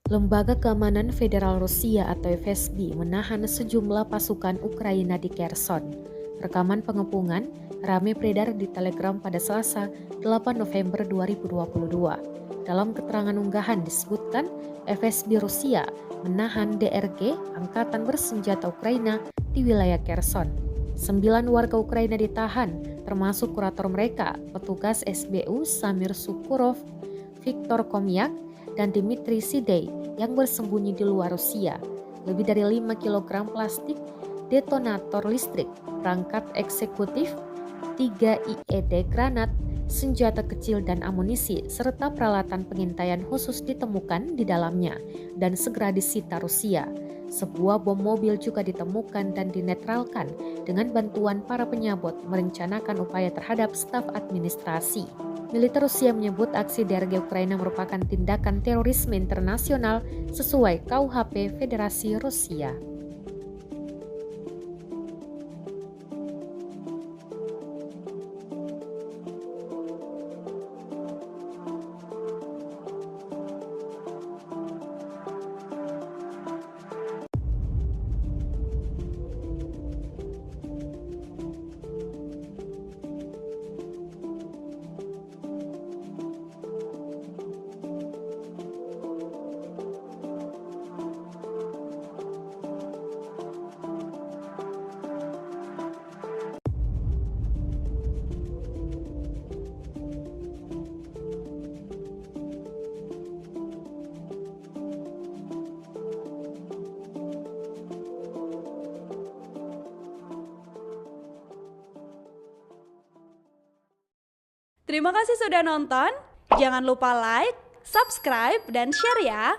Lembaga Keamanan Federal Rusia atau FSB menahan sejumlah pasukan Ukraina di Kherson. Rekaman pengepungan ramai beredar di Telegram pada Selasa 8 November 2022. Dalam keterangan unggahan disebutkan FSB Rusia menahan DRG Angkatan Bersenjata Ukraina di wilayah Kherson. 9 warga Ukraina ditahan, termasuk kurator mereka, petugas SBU Samir Sukurov, Viktor Komyak, dan Dmitry Sidey yang bersembunyi di luar Rusia. Lebih dari 5 kg plastik, detonator listrik, perangkat eksekutif, 3 IED granat, senjata kecil dan amunisi, serta peralatan pengintaian khusus ditemukan di dalamnya dan segera disita Rusia. Sebuah bom mobil juga ditemukan dan dinetralkan dengan bantuan para penyabot merencanakan upaya terhadap staf administrasi. Militer Rusia menyebut aksi DRG Ukraina merupakan tindakan terorisme internasional sesuai KUHP Federasi Rusia. Terima kasih sudah nonton. Jangan lupa like, subscribe, dan share ya.